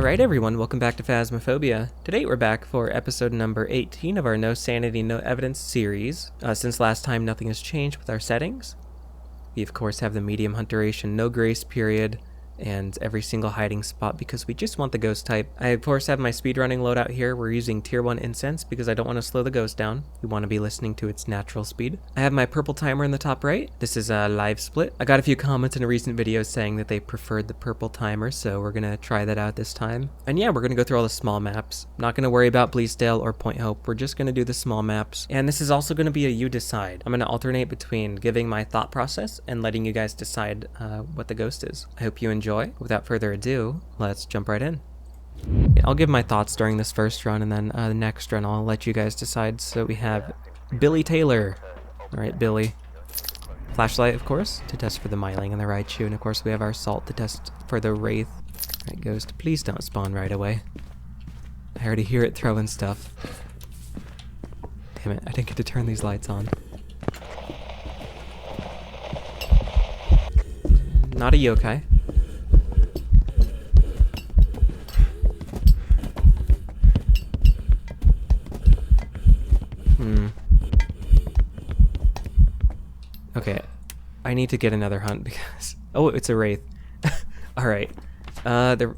Alright everyone, welcome back to Phasmophobia. Today we're back for episode number 18 of our No Sanity, No Evidence series. Since last time, nothing has changed with our settings. We of course have the medium hunt duration, no grace period, and every single hiding spot because we just want the ghost type. I of course have my speedrunning loadout here. We're using tier 1 incense because I don't want to slow the ghost down. We want to be listening to its natural speed. I have my purple timer in the top right. This is a live split. I got a few comments in a recent video saying that they preferred the purple timer, so we're gonna try that out this time. And yeah, we're gonna go through all the small maps. Not gonna worry about Bleasdale or Point Hope. We're just gonna do the small maps. And this is also gonna be a you decide. I'm gonna alternate between giving my thought process and letting you guys decide what the ghost is. I hope you enjoy. Without further ado, let's jump right in. Yeah, I'll give my thoughts during this first run, and then the next run I'll let you guys decide. So we have Billy Taylor. Alright, Billy. Flashlight, of course, to test for the Myling and the Raichu, and of course we have our Salt to test for the Wraith. Alright, Ghost, please don't spawn right away. I already hear it throwing stuff. Damn it, I didn't get to turn these lights on. Not a yokai. Okay, I need to get another hunt because... Oh, it's a Wraith. Alright. The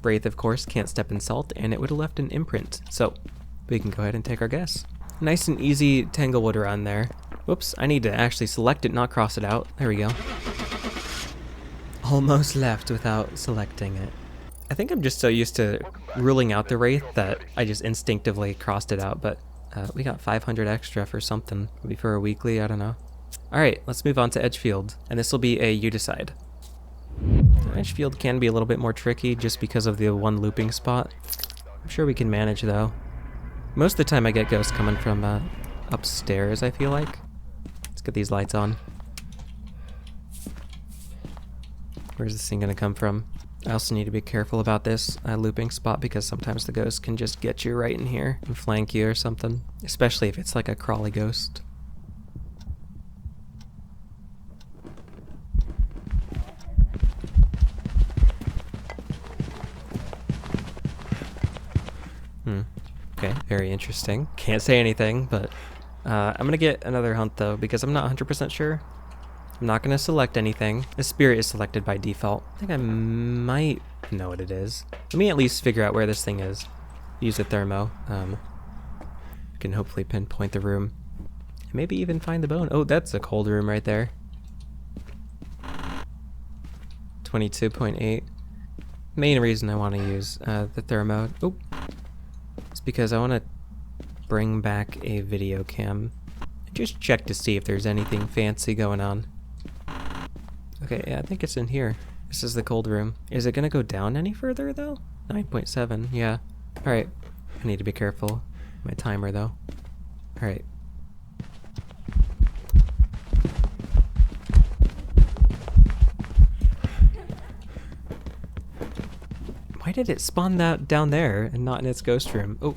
Wraith, of course, can't step in salt, and it would have left an imprint. So, we can go ahead and take our guess. Nice and easy Tanglewood run there. Whoops, I need to actually select it, not cross it out. There we go. Almost left without selecting it. I think I'm just so used to ruling out the Wraith that I just instinctively crossed it out, but we got 500 extra for something. Maybe for a weekly, I don't know. Alright, let's move on to Edgefield, and this will be a you decide. Edgefield can be a little bit more tricky just because of the one looping spot. I'm sure we can manage though. Most of the time I get ghosts coming from upstairs, I feel like. Let's get these lights on. Where's this thing gonna come from? I also need to be careful about this looping spot because sometimes the ghost can just get you right in here and flank you or something. Especially if it's like a crawly ghost. Okay, very interesting. Can't say anything, but I'm gonna get another hunt though because I'm not 100% sure. I'm not gonna select anything. The spirit is selected by default. I think I might know what it is. Let me at least figure out where this thing is. Use a thermo. Can hopefully pinpoint the room. Maybe even find the bone. Oh, that's a cold room right there. 22.8. Main reason I want to use the thermo. Oh. It's because I want to bring back a video cam. Just check to see if there's anything fancy going on. Okay, yeah, I think it's in here. This is the cold room. Is it gonna go down any further though? 9.7, yeah. Alright, I need to be careful. My timer though. Alright. Why did it spawn that down there and not in its ghost room? Oh,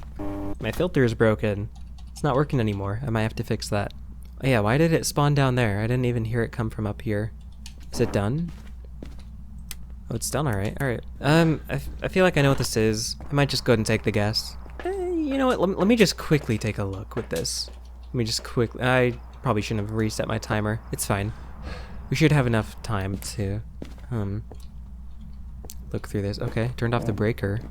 my filter is broken. It's not working anymore. I might have to fix that. Oh yeah, why did it spawn down there? I didn't even hear it come from up here. Is it done? Oh, it's done, alright. Alright. I feel like I know what this is. I might just go ahead and take the guess. You know what? Let me just quickly take a look with this. Let me just quickly... I probably shouldn't have reset my timer. It's fine. We should have enough time to... look through this. Okay, turned off the breaker.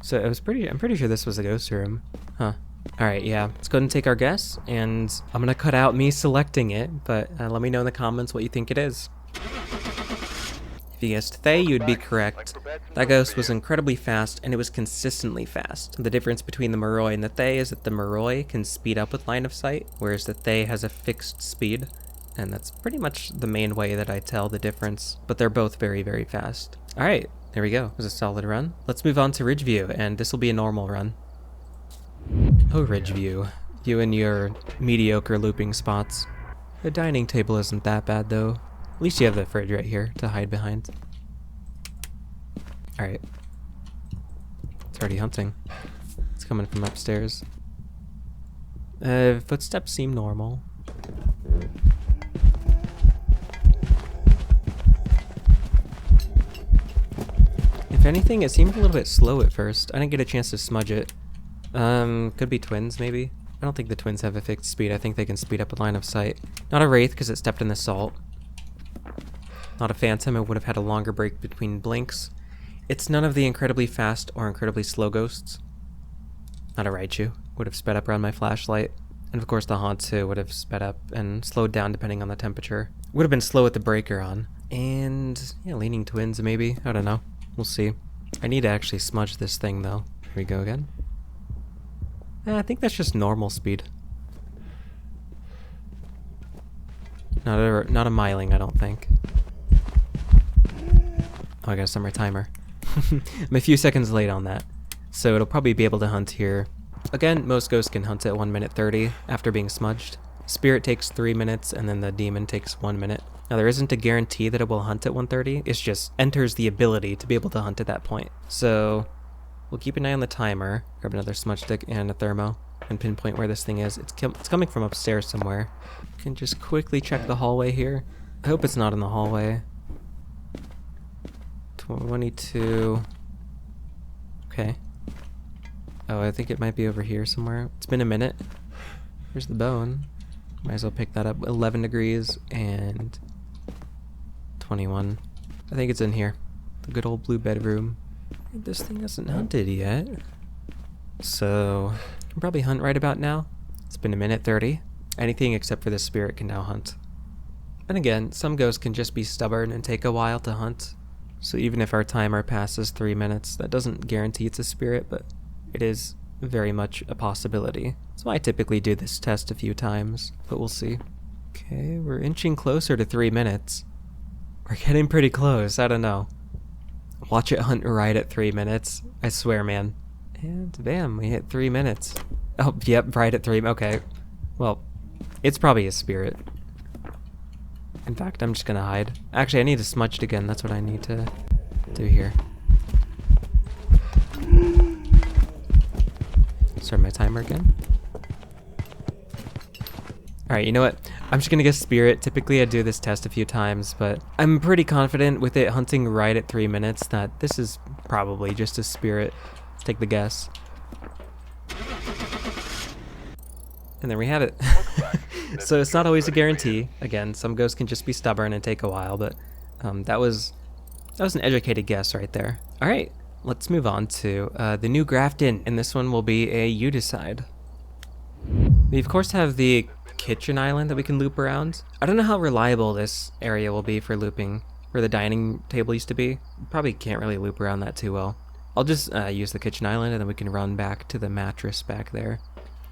So I'm pretty sure this was a ghost room. Huh. Alright, yeah. Let's go ahead and take our guess, and I'm gonna cut out me selecting it, but let me know in the comments what you think it is. If you guessed Thay, you'd be correct. That ghost was incredibly fast, and it was consistently fast. The difference between the Moroi and the Thay is that the Moroi can speed up with line of sight, whereas the Thay has a fixed speed. And that's pretty much the main way that I tell the difference, but they're both very, very fast. Alright, there we go. It was a solid run. Let's move on to Ridgeview, and this will be a normal run. Oh, Ridgeview. You and your mediocre looping spots. The dining table isn't that bad, though. At least you have the fridge right here to hide behind. Alright. It's already hunting. It's coming from upstairs. Footsteps seem normal. anything, it seemed a little bit slow at first. I didn't get a chance to smudge it. Could be twins, maybe? I don't think the twins have a fixed speed. I think they can speed up a line of sight. Not a wraith, because it stepped in the salt. Not a phantom. It would have had a longer break between blinks. It's none of the incredibly fast or incredibly slow ghosts. Not a Raichu. Would have sped up around my flashlight. And of course the haunt too would have sped up and slowed down depending on the temperature. Would have been slow with the breaker on. And yeah, leaning twins maybe. I don't know. We'll see. I need to actually smudge this thing though. Here we go again. I think that's just normal speed. Not a miling, I don't think. Oh, I got a summer timer. I'm a few seconds late on that. So it'll probably be able to hunt here. Again, most ghosts can hunt at 1 minute 30 after being smudged. Spirit takes 3 minutes, and then the demon takes 1 minute. Now there isn't a guarantee that it will hunt at 1:30. It just enters the ability to be able to hunt at that point. So we'll keep an eye on the timer. Grab another smudge stick and a thermo and pinpoint where this thing is. It's coming from upstairs somewhere. Can just quickly check the hallway here. I hope it's not in the hallway. 22. Okay. Oh, I think it might be over here somewhere. It's been a minute. Here's the bone. Might as well pick that up. 11 degrees and 21. I think it's in here. The good old blue bedroom. This thing hasn't hunted yet. So, I can probably hunt right about now. It's been a minute 30. Anything except for this spirit can now hunt. And again, some ghosts can just be stubborn and take a while to hunt. So even if our timer passes 3 minutes, that doesn't guarantee it's a spirit, but it is very much a possibility. So I typically do this test a few times, but we'll see. Okay, we're inching closer to 3 minutes. We're getting pretty close, I don't know. Watch it hunt right at 3 minutes. I swear, man. And bam, we hit 3 minutes. Oh, yep, right at 3. Okay. Well, it's probably a spirit. In fact, I'm just gonna hide. Actually, I need to smudge it again. That's what I need to do here. Start my timer again. Alright, you know what? I'm just gonna guess spirit. Typically I do this test a few times, but I'm pretty confident with it hunting right at 3 minutes that this is probably just a spirit. Let's take the guess. And there we have it. So it's not always a guarantee. Again, some ghosts can just be stubborn and take a while, but that was an educated guess right there. Alright, let's move on to the new Grafton, and this one will be a you decide. We of course have the kitchen island that we can loop around. I don't know how reliable this area will be for looping, where the dining table used to be. Probably can't really loop around that too well. I'll just use the kitchen island and then we can run back to the mattress back there.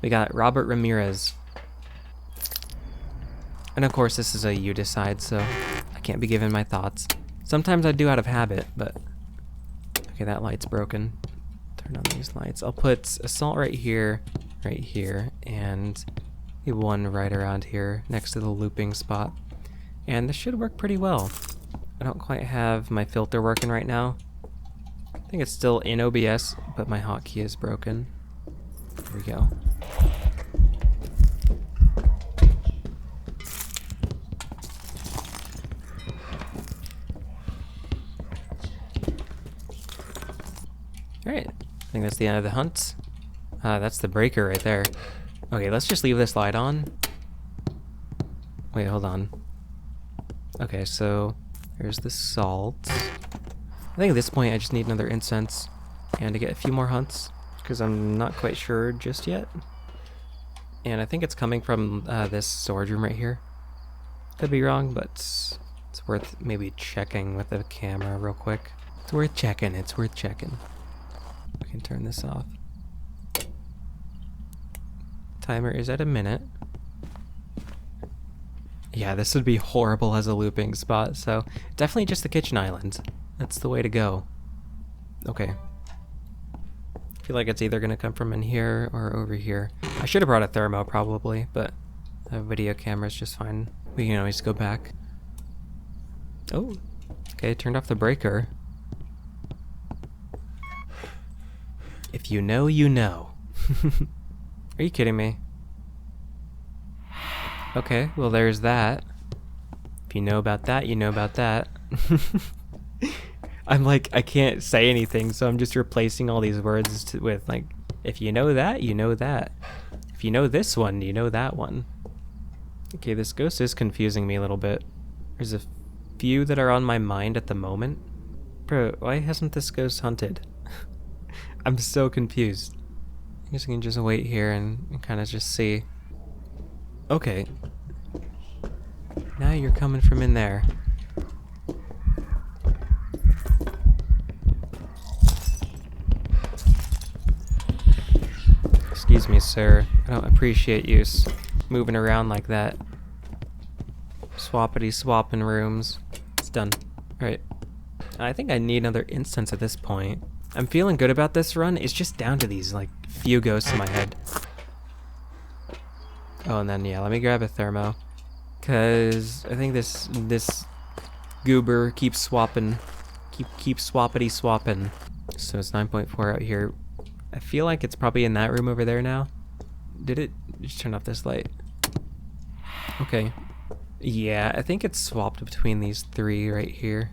We got Robert Ramirez. And of course this is a you decide, so I can't be given my thoughts. Sometimes I do out of habit, but... Okay, that light's broken. Turn on these lights. I'll put assault right here, and one right around here next to the looping spot. And this should work pretty well. I don't quite have my filter working right now. I think it's still in OBS, but my hotkey is broken. There we go. Alright, I think that's the end of the hunt. That's the breaker right there. Okay, let's just leave this light on. Wait, hold on. Okay, so there's the salt. I think at this point I just need another incense and to get a few more hunts, because I'm not quite sure just yet. And I think it's coming from this storage room right here. Could be wrong, but it's worth maybe checking with the camera real quick. It's worth checking, it's worth checking. We can turn this off. Timer is at a minute. Yeah, this would be horrible as a looping spot, so definitely just the kitchen island. That's the way to go. Okay. I feel like it's either gonna come from in here or over here. I should have brought a thermo probably, but the video camera's just fine. We can always go back. Oh, okay, turned off the breaker. If you know, you know. Are you kidding me? Okay, well there's that. If you know about that, you know about that. I'm like, I can't say anything, so I'm just replacing all these words with like, if you know that, you know that. If you know this one, you know that one. Okay, this ghost is confusing me a little bit. There's a few that are on my mind at the moment. Bro, why hasn't this ghost hunted? I'm so confused. I guess I can just wait here and kind of just see. Okay. Now you're coming from in there. Excuse me, sir. I don't appreciate you moving around like that. Swappity swapping rooms. It's done. Alright. I think I need another instance at this point. I'm feeling good about this run. It's just down to these, like, few ghosts in my head. Oh, and then, yeah, let me grab a thermo. Because I think this goober keeps swapping. Keep swappity swapping. So it's 9.4 out here. I feel like it's probably in that room over there now. Did it? Just turn off this light. Okay. Yeah, I think it's swapped between these three right here.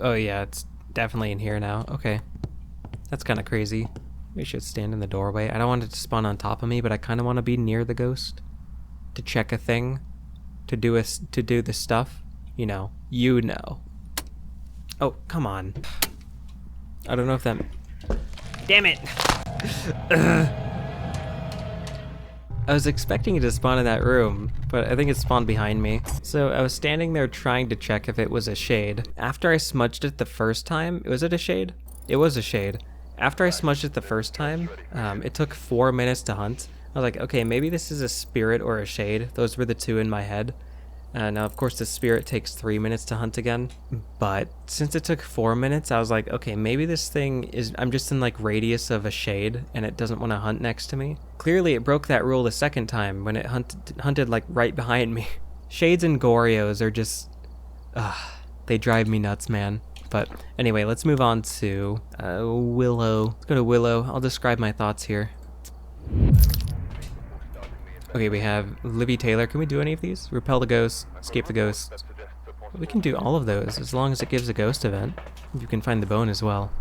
Oh yeah, it's definitely in here now. Okay. That's kind of crazy. We should stand in the doorway. I don't want it to spawn on top of me, but I kind of want to be near the ghost. To check a thing. To do the stuff. You know. You know. Oh, come on. I don't know if that... Damn it! I was expecting it to spawn in that room, but I think it spawned behind me. So I was standing there trying to check if it was a shade. After I smudged it the first time, was it a shade? It was a shade. After I smudged it the first time, it took 4 minutes to hunt. I was like, okay, maybe this is a spirit or a shade. Those were the two in my head. Now, of course, the spirit takes 3 minutes to hunt again. But since it took 4 minutes, I was like, okay, maybe this thing is... I'm just in, like, radius of a shade, and it doesn't want to hunt next to me. Clearly, it broke that rule the second time when it hunted like, right behind me. Shades and Gorios are just... they drive me nuts, man. But anyway, let's move on to Willow. Let's go to Willow. I'll describe my thoughts here. Okay, we have Livy Taylor. Can we do any of these? Repel the ghost, escape the ghost. We can do all of those as long as it gives a ghost event. You can find the bone as well.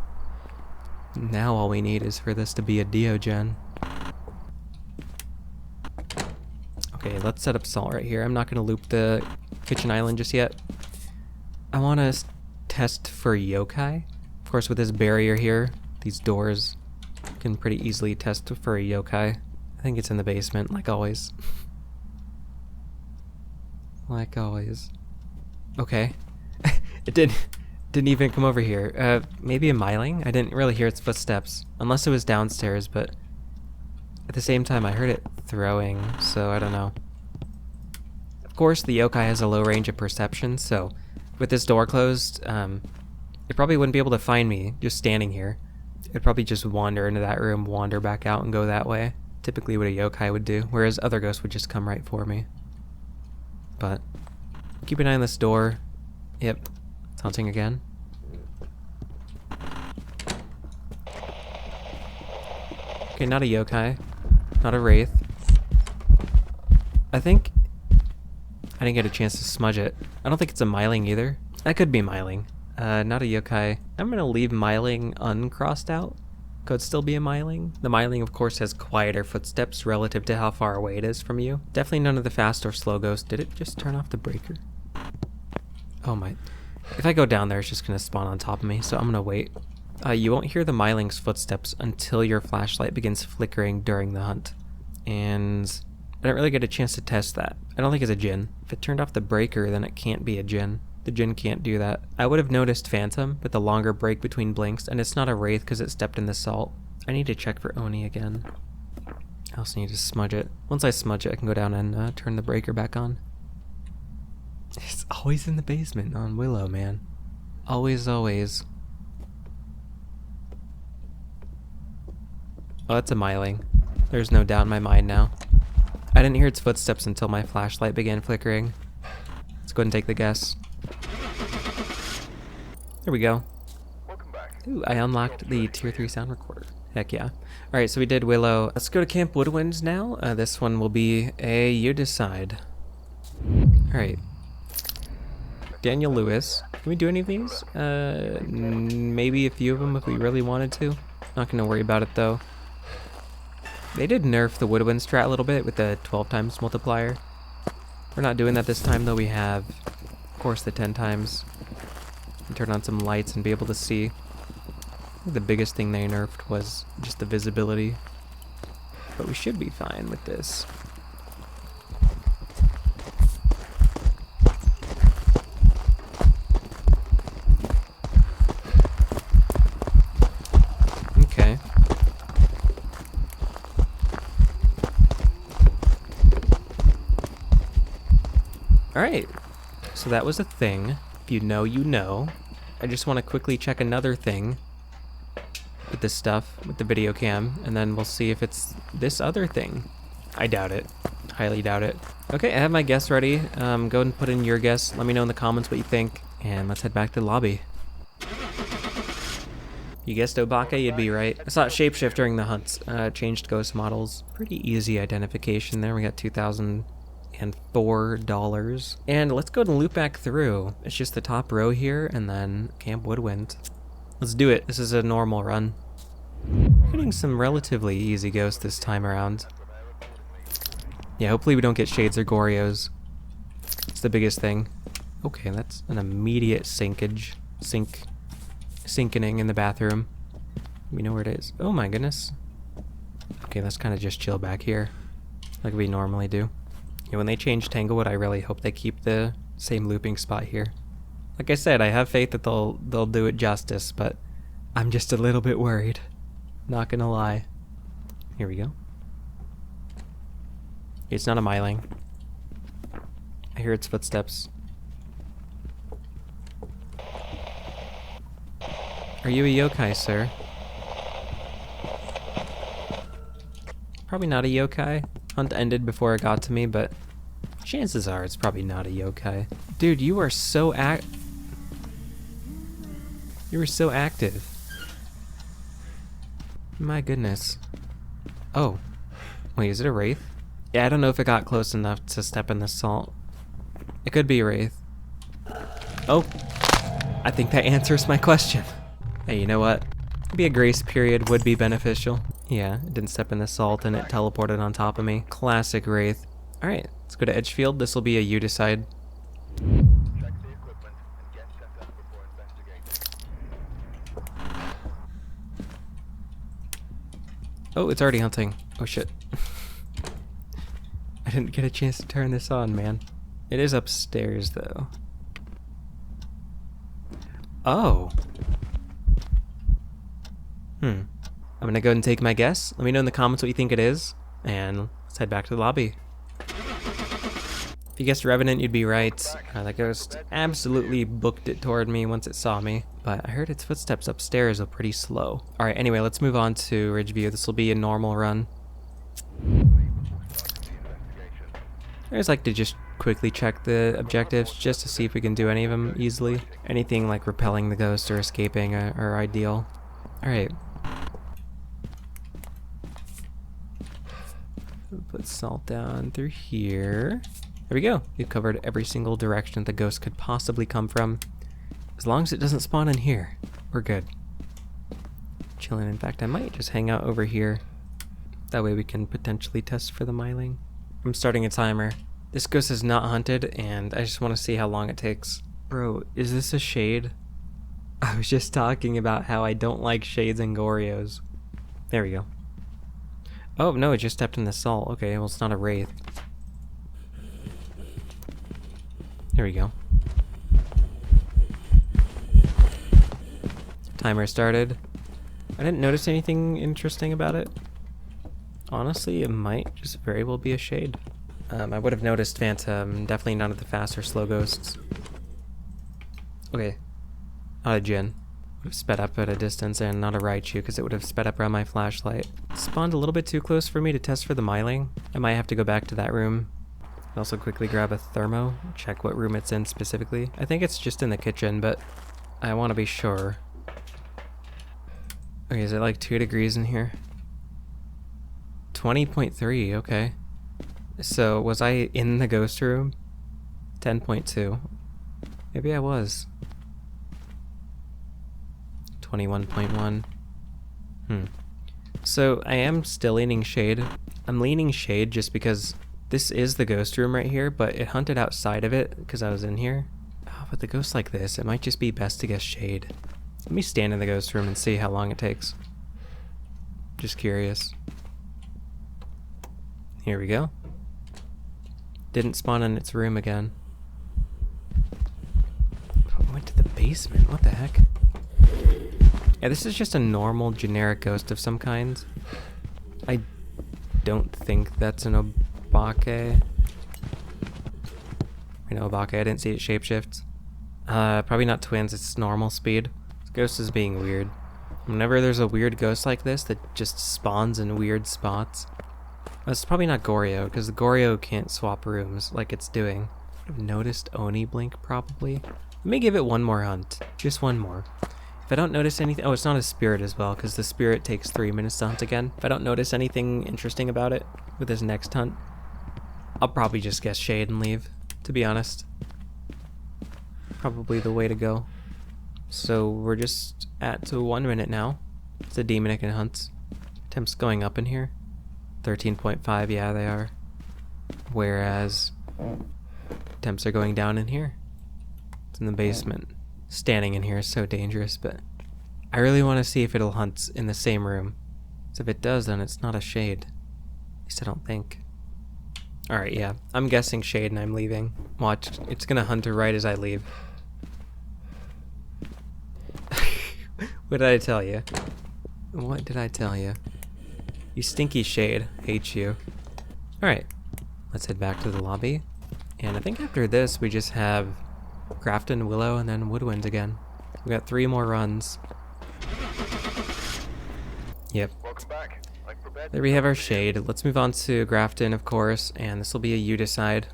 Now all we need is for this to be a Diogen. Okay, let's set up salt right here. I'm not going to loop the kitchen island just yet. I want to test for yokai. Of course, with this barrier here, these doors can pretty easily test for a yokai. I think it's in the basement, like always. Like always. Okay. It didn't even come over here. Maybe a myling? I didn't really hear its footsteps. Unless it was downstairs, but at the same time I heard it throwing, so I don't know. Of course, the yokai has a low range of perception, so with this door closed, it probably wouldn't be able to find me just standing here. It'd probably just wander into that room, wander back out, and go that way. Typically what a yokai would do, whereas other ghosts would just come right for me. But keep an eye on this door. Yep, it's hunting again. Okay, not a yokai, not a wraith. I think I didn't get a chance to smudge it. I don't think it's a myling either. That could be myling. Not a yokai. I'm gonna leave myling uncrossed out. Could still be a myling. The myling, of course, has quieter footsteps relative to how far away it is from you. Definitely none of the fast or slow ghosts. Did it just turn off the breaker? Oh my. If I go down there, it's just gonna spawn on top of me, so I'm gonna wait. You won't hear the myling's footsteps until your flashlight begins flickering during the hunt. And I don't really get a chance to test that. I don't think it's a djinn. If it turned off the breaker, then it can't be a djinn. The djinn can't do that. I would have noticed Phantom with the longer break between blinks, and it's not a wraith because it stepped in the salt. I need to check for Oni again. I also need to smudge it. Once I smudge it, I can go down and turn the breaker back on. It's always in the basement on Willow, man. Always, always. Oh, that's a myling. There's no doubt in my mind now. I didn't hear its footsteps until my flashlight began flickering. Let's go ahead and take the guess. There we go. Ooh, I unlocked the tier 3 sound recorder. Heck yeah. Alright, so we did Willow. Let's go to Camp Woodwind now. This one will be a you decide. Alright. Daniel Lewis. Can we do any of these? maybe a few of them if we really wanted to. Not gonna worry about it though. They did nerf the Woodwind strat a little bit with the 12 times multiplier. We're not doing that this time though. We have, of course, the 10 times. And turn on some lights and be able to see. I think the biggest thing they nerfed was just the visibility. But we should be fine with this. Okay. Alright, so that was a thing. If you know, you know. I just want to quickly check another thing with this stuff, with the video cam, and then we'll see if it's this other thing. I doubt it. Highly doubt it. Okay, I have my guess ready. Go ahead and put in your guess. Let me know in the comments what you think, and let's head back to the lobby. You guessed Obaka, you'd be right. I saw it shapeshift during the hunts. Changed ghost models. Pretty easy identification there. We got $2,004. And let's go and loop back through. It's just the top row here, and then Camp Woodwind. Let's do it. This is a normal run. Getting some relatively easy ghosts this time around. Yeah, hopefully we don't get shades or Gorios. It's the biggest thing. Okay, that's an immediate sinkening in the bathroom. We know where it is. Oh my goodness. Okay, let's kind of just chill back here, like we normally do. Yeah, when they change Tanglewood, I really hope they keep the same looping spot here. Like I said, I have faith that they'll do it justice, but I'm just a little bit worried. Not gonna lie. Here we go. It's not a myling. I hear its footsteps. Are you a yokai, sir? Probably not a yokai. Hunt ended before it got to me, but chances are it's probably not a yokai. Dude, you are so You were so active. My goodness. Oh. Wait, is it a wraith? Yeah, I don't know if it got close enough to step in the salt. It could be a wraith. Oh. I think that answers my question. Hey, you know what? Maybe a grace period would be beneficial. Yeah, it didn't step in the salt and it teleported on top of me. Classic wraith. Alright, let's go to Edgefield. This will be a you decide. Oh, it's already hunting. Oh shit. I didn't get a chance to turn this on, man. It is upstairs though. Oh. I'm gonna go ahead and take my guess. Let me know in the comments what you think it is, and let's head back to the lobby. If you guessed Revenant, you'd be right. That ghost absolutely booked it toward me once it saw me, but I heard its footsteps upstairs are pretty slow. Alright, anyway, let's move on to Ridgeview. This will be a normal run. I always like to just quickly check the objectives just to see if we can do any of them easily. Anything like repelling the ghost or escaping are ideal. Alright. Put salt down through here. There we go. We've covered every single direction the ghost could possibly come from. As long as it doesn't spawn in here, we're good. Chilling. In fact, I might just hang out over here. That way we can potentially test for the myling. I'm starting a timer. This ghost is not hunted, and I just want to see how long it takes. Bro, is this a shade? I was just talking about how I don't like shades and Gorios. There we go. Oh, no, it just stepped in the salt. Okay, well, it's not a wraith. There we go. Timer started. I didn't notice anything interesting about it. Honestly, it might just very well be a shade. I would have noticed Phantom, definitely none of the fast or slow ghosts. Okay, not a Jinn. Would have sped up at a distance, and not a Raichu because it would have sped up around my flashlight. Spawned a little bit too close for me to test for the myling. I might have to go back to that room. I'll also quickly grab a thermo, check what room it's in specifically. I think it's just in the kitchen, but I want to be sure. Okay, is it like 2 degrees in here? 20.3, okay. So, was I in the ghost room? 10.2. Maybe I was. 21.1. So I am still leaning shade. I'm leaning shade just because this is the ghost room right here, but it hunted outside of it because I was in here. Oh, but the ghost like this, it might just be best to guess shade. Let me stand in the ghost room and see how long it takes. Just curious. Here we go. Didn't spawn in its room again. Oh, went to the basement. What the heck? Yeah, this is just a normal generic ghost of some kind. I don't think that's an obake. I know obake, I didn't see it shapeshift. Probably not twins, it's normal speed. This ghost is being weird. Whenever there's a weird ghost like this that just spawns in weird spots. It's probably not Goryo, because the Goryo can't swap rooms like it's doing. I've noticed Oni blink probably. Let me give it one more hunt. Just one more. If I don't notice anything, oh, it's not a spirit as well, because the spirit takes 3 minutes to hunt again. If I don't notice anything interesting about it with this next hunt, I'll probably just guess shade and leave, to be honest. Probably the way to go. So we're just at 1 minute now. It's a demonic and hunts. Attempts going up in here. 13.5, yeah, they are. Whereas attempts are going down in here. It's in the basement. Standing in here is so dangerous, but I really want to see if it'll hunt in the same room. So if it does, then it's not a shade. At least I don't think. Alright, yeah. I'm guessing shade and I'm leaving. Watch, it's gonna hunt right as I leave. What did I tell you? What did I tell you? You stinky shade. Hate you. Alright. Let's head back to the lobby. And I think after this, we just have Grafton, Willow, and then Woodwind again. We got 3 more runs. Yep. There we have our shade. Let's move on to Grafton, of course, and this will be a you decide.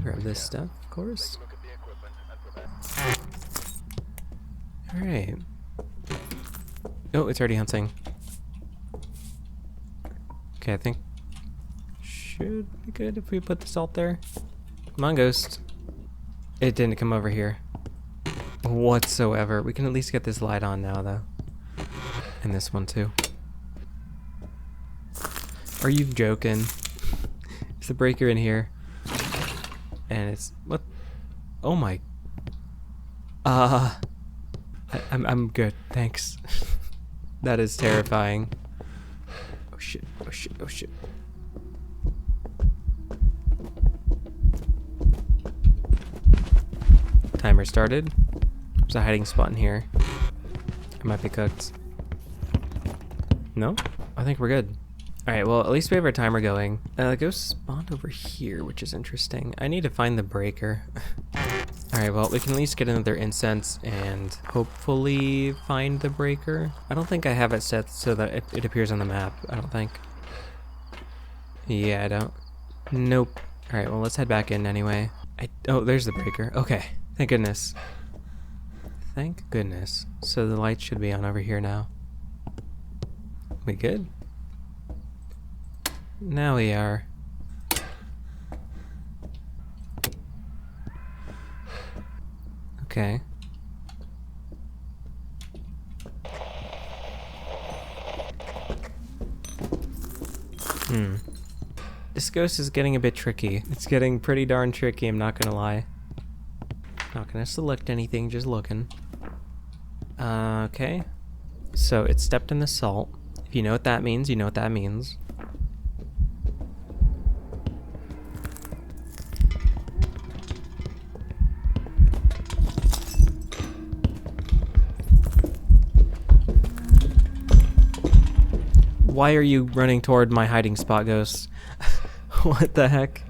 Grab this stuff, of course. Alright. Oh, it's already hunting. Okay, I think should be good if we put the salt there. Come on, ghost. It didn't come over here whatsoever. We can at least get this light on now, though. And this one, too. Are you joking? It's the breaker in here. And it's... What? Oh my... I'm good, thanks. That is terrifying. Oh shit, oh shit, oh shit. Timer started. There's a hiding spot in here. It might be cooked. No? I think we're good. Alright, well, at least we have our timer going. The ghost spawned over here, which is interesting. I need to find the breaker. Alright, well, we can at least get another incense and hopefully find the breaker. I don't think I have it set so that it appears on the map. I don't think. Yeah, I don't. Nope. Alright, well, let's head back in anyway. Oh, there's the breaker. Okay. Thank goodness. Thank goodness. So the lights should be on over here now. We good? Now we are. Okay. This ghost is getting a bit tricky. It's getting pretty darn tricky, I'm not gonna lie. Not gonna select anything, just looking. Okay. So it stepped in the salt. If you know what that means, you know what that means. Why are you running toward my hiding spot, ghost? What the heck?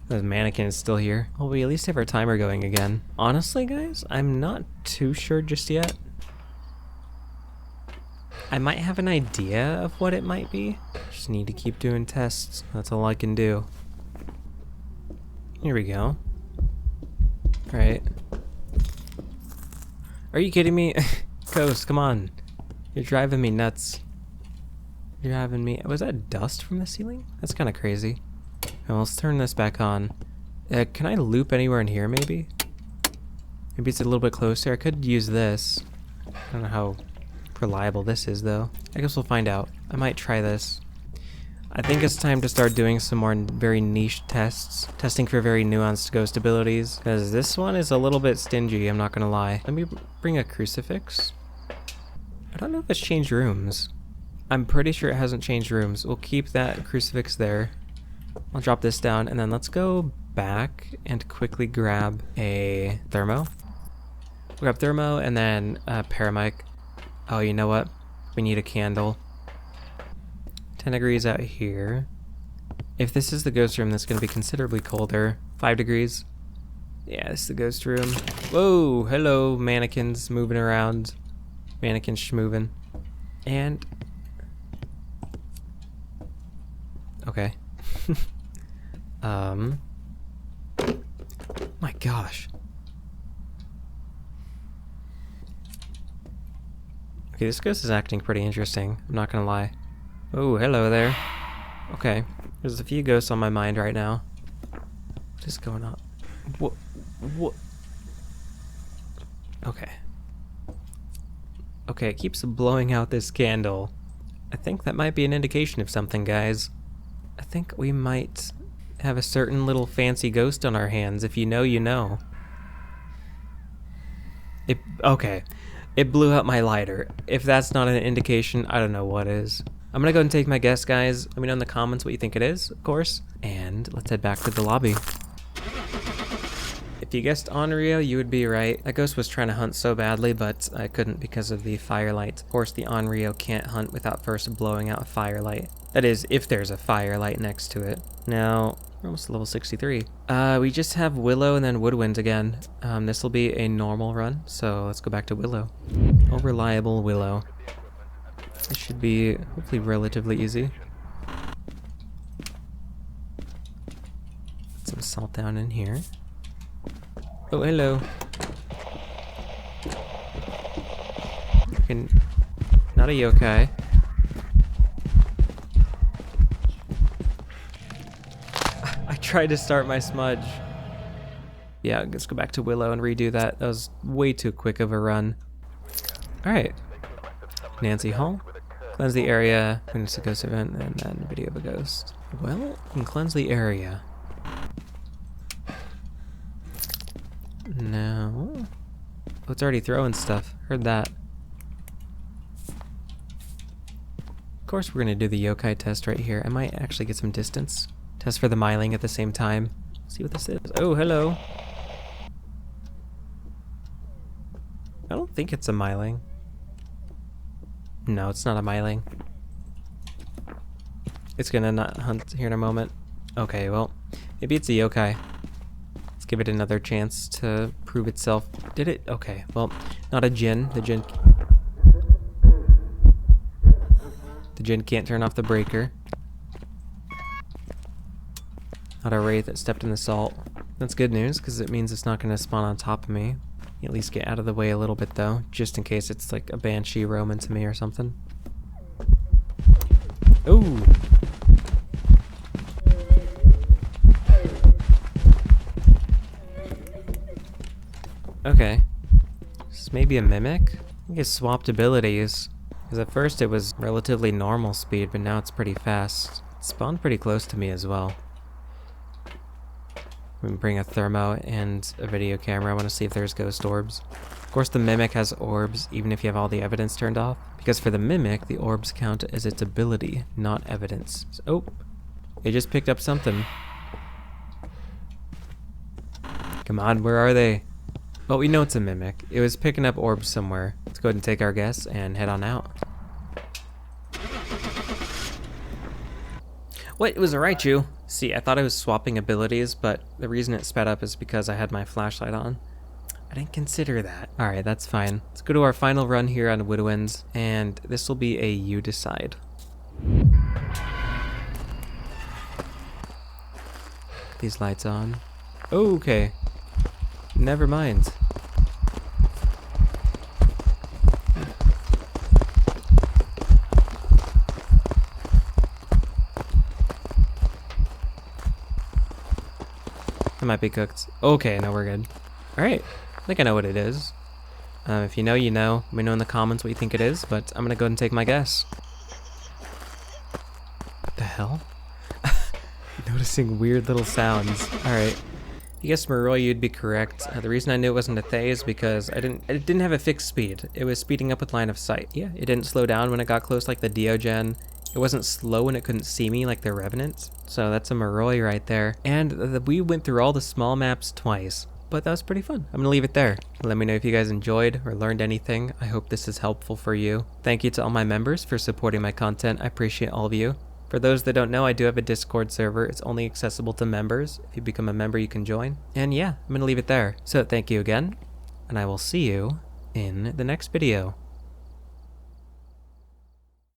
The mannequin is still here. Well, we at least have our timer going again. Honestly, guys, I'm not too sure just yet. I might have an idea of what it might be. Just need to keep doing tests. That's all I can do. Here we go. Alright. Are you kidding me? Ghost, come on. You're driving me nuts. You're having me... Was that dust from the ceiling? That's kind of crazy. Well, let's turn this back on. Can I loop anywhere in here, maybe? Maybe it's a little bit closer. I could use this. I don't know how reliable this is, though. I guess we'll find out. I might try this. I think it's time to start doing some more very niche tests. Testing for very nuanced ghost abilities. Because this one is a little bit stingy, I'm not gonna lie. Let me bring a crucifix. I don't know if it's changed rooms. I'm pretty sure it hasn't changed rooms. We'll keep that crucifix there. I'll drop this down, and then let's go back and quickly grab a thermo. Grab thermo, and then paramic. Oh, you know what? We need a candle. 10 degrees out here. If this is the ghost room, that's going to be considerably colder. 5 degrees. Yeah, this is the ghost room. Whoa, hello, mannequins moving around. Mannequin schmoving. And... okay. My gosh. Okay, this ghost is acting pretty interesting. I'm not gonna lie. Oh, hello there. Okay. There's a few ghosts on my mind right now. What is going on? What? Okay. Okay, it keeps blowing out this candle. I think that might be an indication of something, guys. I think we might have a certain little fancy ghost on our hands. If you know, you know. Okay. It blew out my lighter. If that's not an indication, I don't know what is. I'm gonna go and take my guess, guys. Let me know in the comments what you think it is, of course. And let's head back to the lobby. If you guessed Onryo, you would be right. That ghost was trying to hunt so badly, but I couldn't because of the firelight. Of course, the Onryo can't hunt without first blowing out a firelight. That is, if there's a firelight next to it. Now, we're almost level 63. We just have Willow and then Woodwind again. This will be a normal run, so let's go back to Willow. Oh, reliable Willow. This should be hopefully relatively easy. Put some salt down in here. Oh, hello. Not a yokai. I tried to start my smudge. Yeah, let's go back to Willow and redo that. That was way too quick of a run. Alright. Nancy Hall. Cleanse the area. Finish the ghost event, and then video of a ghost. Well, we can cleanse the area. No. Oh, it's already throwing stuff. Heard that. Of course, we're gonna do the yokai test right here. I might actually get some distance. Test for the myling at the same time. See what this is. Oh, hello. I don't think it's a myling. No, it's not a myling. It's gonna not hunt here in a moment. Okay, well, maybe it's a yokai. Let's give it another chance to prove itself. Did it? Okay, well, not a Jinn. The Jinn can't turn off the breaker. Not a wraith that stepped in the salt. That's good news, because it means it's not going to spawn on top of me. At least get out of the way a little bit, though, just in case it's like a banshee roaming to me or something. Ooh! Okay. This is maybe a mimic? I think it's swapped abilities. Because at first it was relatively normal speed, but now it's pretty fast. It spawned pretty close to me as well. We can bring a thermo and a video camera. I want to see if there's ghost orbs. Of course, the mimic has orbs, even if you have all the evidence turned off. Because for the mimic, the orbs count as its ability, not evidence. So, oh, they just picked up something. Come on, where are they? Well, we know it's a mimic. It was picking up orbs somewhere. Let's go ahead and take our guess and head on out. What? It was a Raichu. See, I thought I was swapping abilities, but the reason it sped up is because I had my flashlight on. I didn't consider that. Alright, that's fine. Let's go to our final run here on Woodwind, and this will be a you decide. Put these lights on. Oh, okay. Never mind. It might be cooked. Okay, no, we're good. Alright, I think I know what it is. If you know, you know. Let me know in the comments what you think it is, but I'm gonna go ahead and take my guess. What the hell? Noticing weird little sounds. Alright. If you guessed Maroi, you'd be correct. The reason I knew it wasn't a Thay is because it didn't have a fixed speed. It was speeding up with line of sight. Yeah, it didn't slow down when it got close like the Diogen. It wasn't slow when it couldn't see me like the Revenants. So that's a Maroi right there. And we went through all the small maps twice. But that was pretty fun. I'm gonna leave it there. Let me know if you guys enjoyed or learned anything. I hope this is helpful for you. Thank you to all my members for supporting my content. I appreciate all of you. For those that don't know, I do have a Discord server. It's only accessible to members. If you become a member, you can join. And yeah, I'm gonna leave it there. So thank you again, and I will see you in the next video.